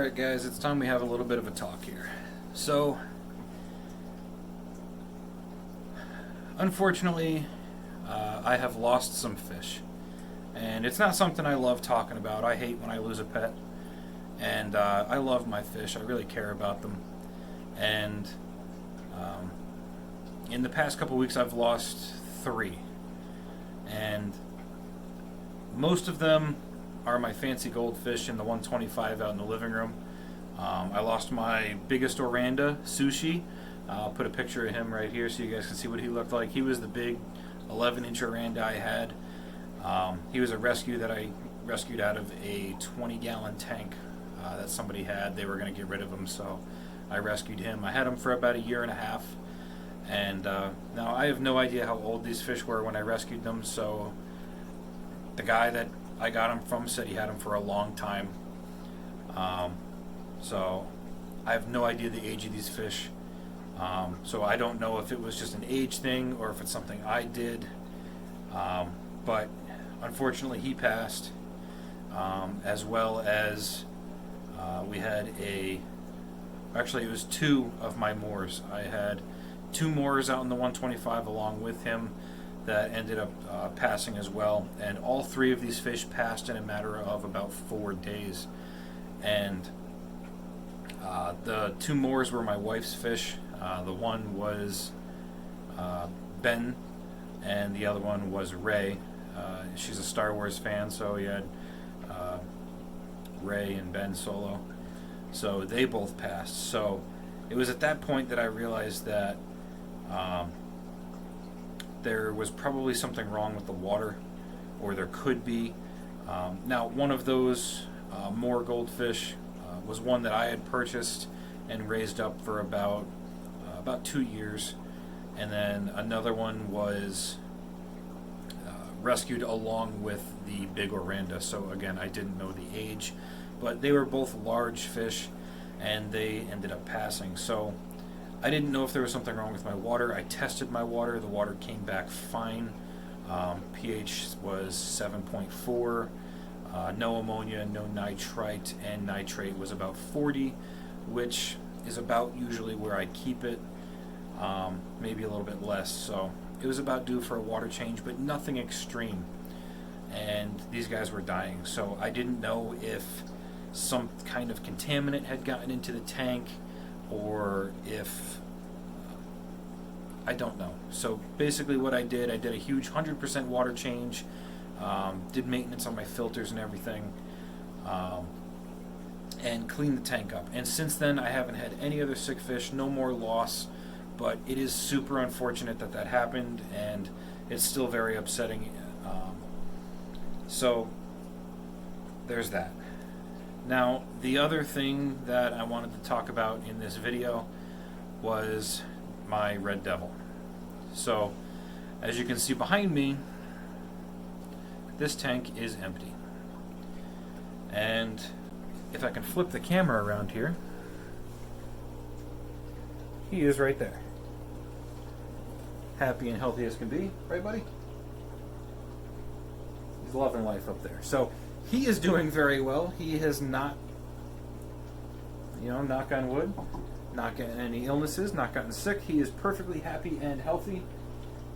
Alright guys, it's time we have a little bit of a talk here. So, unfortunately, I have lost some fish. And it's not something I love talking about. I hate when I lose a pet. And I love my fish. I really care about them. And in the past couple weeks I've lost 3. And most of them are my fancy goldfish in the 125 out in the living room. I lost my biggest Oranda, Sushi. I'll put a picture of him right here so you guys can see what he looked like. He was the big 11-inch Oranda I had. He was a rescue that I rescued out of a 20-gallon tank that somebody had. They were going to get rid of him, so I rescued him. I had him for about 1.5 years. And now I have no idea how old these fish were when I rescued them, so the guy that I got him from said he had him for a long time. So I have no idea the age of these fish. So I don't know if it was just an age thing or if it's something I did. But unfortunately he passed, as well as we had actually it was 2 of my Moors. I had 2 Moors out in the 125 along with him that ended up passing as well, and all 3 of these fish passed in a matter of about 4 days. And the 2 Moors were my wife's fish. The one was Ben, and the other one was Ray. She's a Star Wars fan, so he had Ray and Ben Solo. So they both passed. So it was at that point that I realized that there was probably something wrong with the water, or there could be. Now, one of those Moor goldfish was one that I had purchased and raised up for about 2 years, and then another one was rescued along with the big Oranda. So again, I didn't know the age, but they were both large fish, and they ended up passing. So I didn't know if there was something wrong with my water. I tested my water. The water came back fine. pH was 7.4. No ammonia, no nitrite, and nitrate was about 40, which is about usually where I keep it, maybe a little bit less. So it was about due for a water change, but nothing extreme. And these guys were dying, so I didn't know if some kind of contaminant had gotten into the tank, or if I don't know. So basically what I did a huge 100% water change, did maintenance on my filters and everything, and cleaned the tank up. And since then I haven't had any other sick fish, no more loss, but it is super unfortunate that that happened, and it's still very upsetting. So there's that. Now, the other thing that I wanted to talk about in this video was my red devil. So, as you can see behind me, this tank is empty. And if I can flip the camera around here, he is right there. Happy and healthy as can be, right, buddy? He's loving life up there. So, he is doing very well. He has not, knock on wood, not getting any illnesses, not gotten sick. He is perfectly happy and healthy.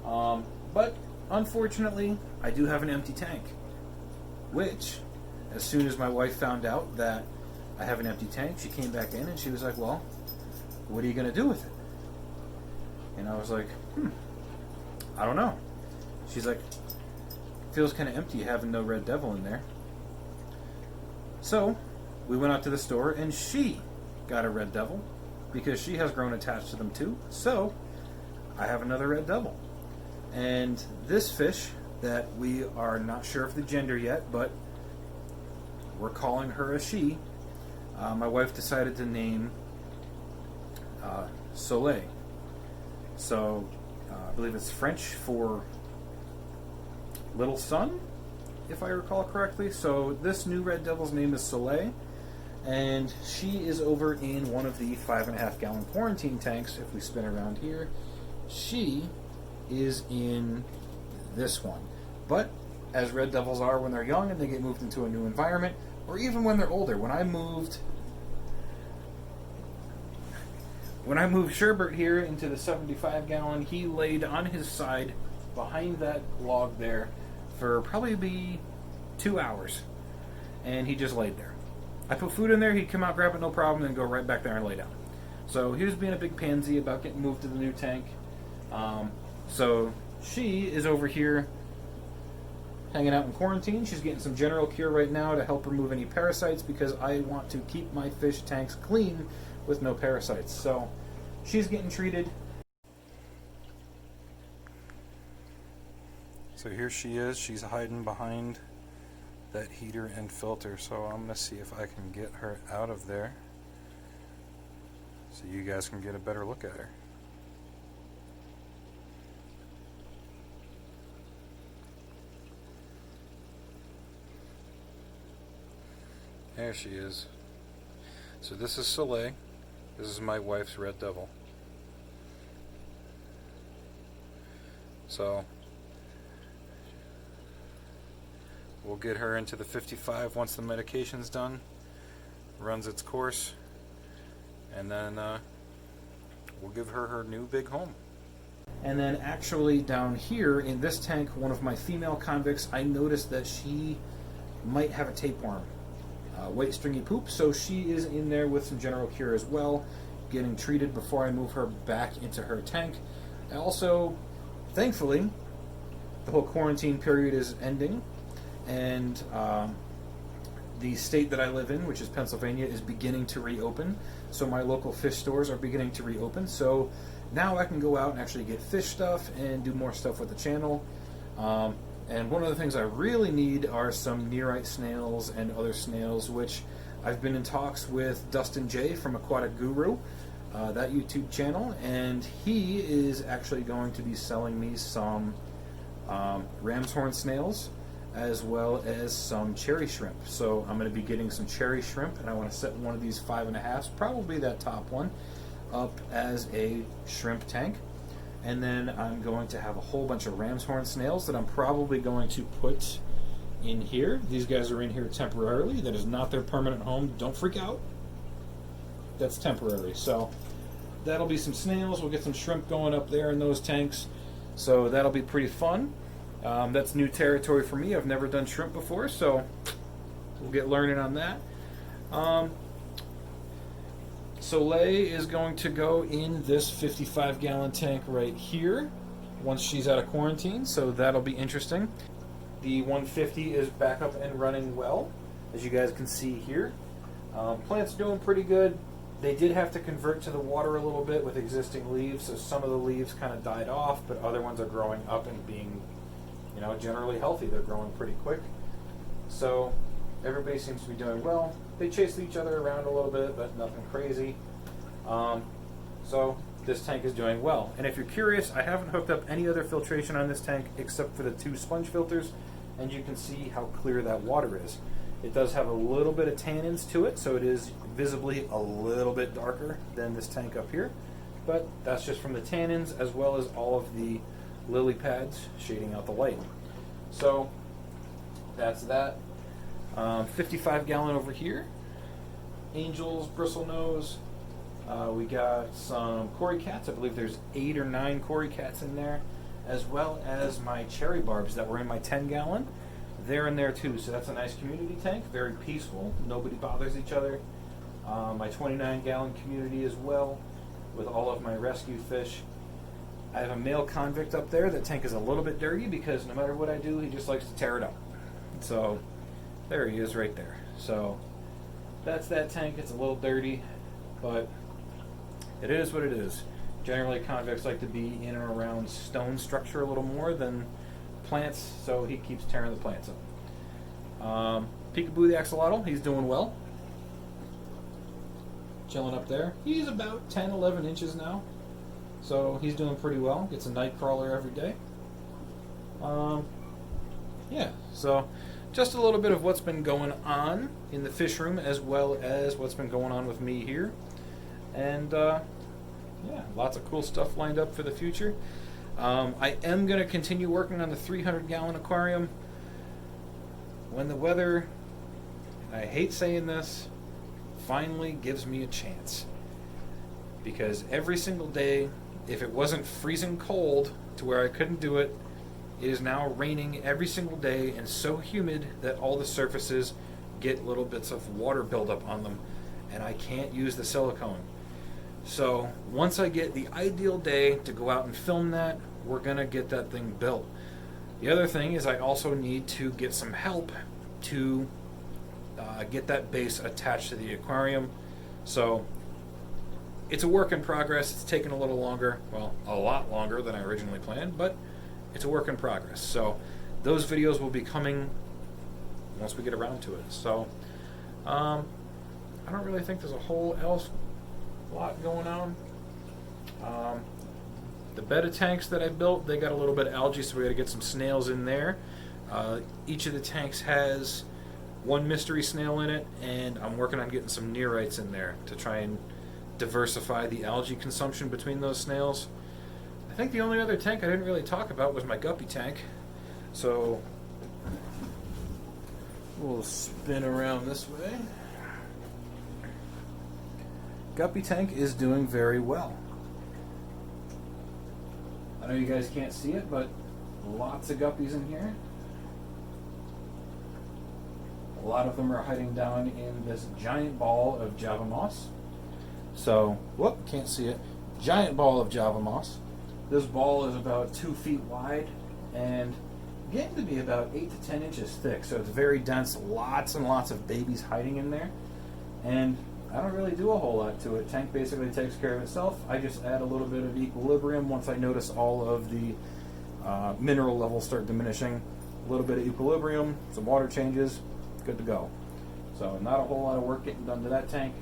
But unfortunately, I do have an empty tank, which, as soon as my wife found out that I have an empty tank, she came back in and she was like, well, what are you going to do with it? And I was like, I don't know. She's like, feels kind of empty having no red devil in there. So we went out to the store, and she got a red devil because she has grown attached to them too. So I have another red devil. And this fish that we are not sure of the gender yet, but we're calling her a she, my wife decided to name Soleil. So I believe it's French for little sun, if I recall correctly. So this new red devil's name is Soleil, and she is over in one of the 5.5 gallon quarantine tanks. If we spin around here, she is in this one. But as red devils are when they're young and they get moved into a new environment, or even when they're older. When I moved when I moved Sherbert here into the 75 gallon, he laid on his side behind that log there for probably 2 hours. And he just laid there. I put food in there, he'd come out, grab it, no problem, and go right back there and lay down. So he was being a big pansy about getting moved to the new tank. So she is over here hanging out in quarantine. She's getting some general cure right now to help remove any parasites because I want to keep my fish tanks clean with no parasites. So she's getting treated. So here she is. She's hiding behind that heater and filter. So I'm going to see if I can get her out of there so you guys can get a better look at her. There she is. So this is Soleil. This is my wife's red devil. So we'll get her into the 55 once the medication's done, runs its course, and then we'll give her her new big home. And then actually down here in this tank, one of my female convicts, I noticed that she might have a tapeworm. White stringy poop, so she is in there with some general cure as well, getting treated before I move her back into her tank. And also, thankfully, the whole quarantine period is ending, and the state that I live in, which is Pennsylvania, is beginning to reopen. So my local fish stores are beginning to reopen. So now I can go out and actually get fish stuff and do more stuff with the channel. And one of the things I really need are some nearite snails and other snails, which I've been in talks with Dustin J from Aquatic Guru, that YouTube channel, and he is actually going to be selling me some ram's horn snails as well as some cherry shrimp. So I'm going to be getting some cherry shrimp, and I want to set one of these 5.5s, probably that top one, up as a shrimp tank. And then I'm going to have a whole bunch of ram's horn snails that I'm probably going to put in here. These guys are in here temporarily. That is not their permanent home. Don't freak out. That's temporary. So that'll be some snails. We'll get some shrimp going up there in those tanks. So that'll be pretty fun. That's new territory for me. I've never done shrimp before, so we'll get learning on that. Soleil is going to go in this 55-gallon tank right here once she's out of quarantine, so that'll be interesting. The 150 is back up and running well, as you guys can see here. Plant's doing pretty good. They did have to convert to the water a little bit with existing leaves, so some of the leaves kind of died off, but other ones are growing up and being, generally healthy. They're growing pretty quick. So everybody seems to be doing well. They chase each other around a little bit, but nothing crazy. So this tank is doing well. And if you're curious, I haven't hooked up any other filtration on this tank except for the 2 sponge filters, and you can see how clear that water is. It does have a little bit of tannins to it, so it is visibly a little bit darker than this tank up here, but that's just from the tannins as well as all of the lily pads shading out the light. So that's that. 55-gallon over here. Angels, bristlenose. We got some cory cats. I believe there's 8 or 9 cory cats in there, as well as my cherry barbs that were in my 10-gallon. They're in there too, so that's a nice community tank. Very peaceful. Nobody bothers each other. My 29-gallon community as well, with all of my rescue fish. I have a male convict up there. That tank is a little bit dirty because no matter what I do, he just likes to tear it up. So there he is right there. So that's that tank. It's a little dirty, but it is what it is. Generally, convicts like to be in and around stone structure a little more than plants, so he keeps tearing the plants up. Peekaboo the axolotl, he's doing well. Chilling up there. He's about 10, 11 inches now, so he's doing pretty well. Gets a night crawler every day. Yeah, so just a little bit of what's been going on in the fish room as well as what's been going on with me here. And yeah, lots of cool stuff lined up for the future. I am going to continue working on the 300-gallon aquarium when the weather, and I hate saying this, finally gives me a chance. because every single day, if it wasn't freezing cold to where I couldn't do it, it is now raining every single day and so humid that all the surfaces get little bits of water buildup on them, and I can't use the silicone. So once I get the ideal day to go out and film that, we're gonna get that thing built. The other thing is I also need to get some help to get that base attached to the aquarium. So it's a work in progress. It's taken a little longer, well, a lot longer than I originally planned, but it's a work in progress. So those videos will be coming once we get around to it. So I don't really think there's a whole else lot going on. The betta tanks that I built, they got a little bit of algae, so we got to get some snails in there. Each of the tanks has one mystery snail in it, and I'm working on getting some neorites in there to try and diversify the algae consumption between those snails. I think the only other tank I didn't really talk about was my guppy tank. So we'll spin around this way. Guppy tank is doing very well. I know you guys can't see it, but lots of guppies in here. A lot of them are hiding down in this giant ball of Java moss. So, whoop, can't see it. Giant ball of Java moss. This ball is about 2 feet wide and getting to be about 8 to 10 inches thick. So it's very dense, lots and lots of babies hiding in there. And I don't really do a whole lot to it. Tank basically takes care of itself. I just add a little bit of equilibrium once I notice all of the mineral levels start diminishing. A little bit of equilibrium, some water changes, good to go. So not a whole lot of work getting done to that tank.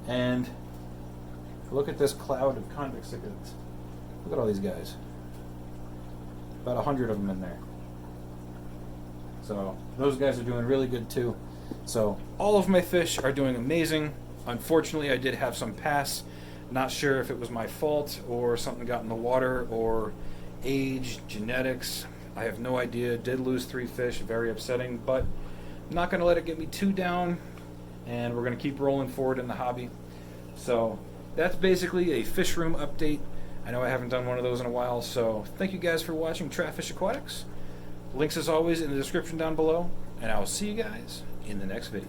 And look at this cloud of convict cichlids. Look at all these guys. About 100 of them in there. So those guys are doing really good too. So all of my fish are doing amazing. Unfortunately, I did have some pass. Not sure if it was my fault or something got in the water or age, genetics. I have no idea. Did lose 3 fish, very upsetting, but I'm not going to let it get me too down, and we're going to keep rolling forward in the hobby. So that's basically a fish room update. I know I haven't done one of those in a while, so thank you guys for watching Trapfish Aquatics. Links as always in the description down below, and I will see you guys in the next video.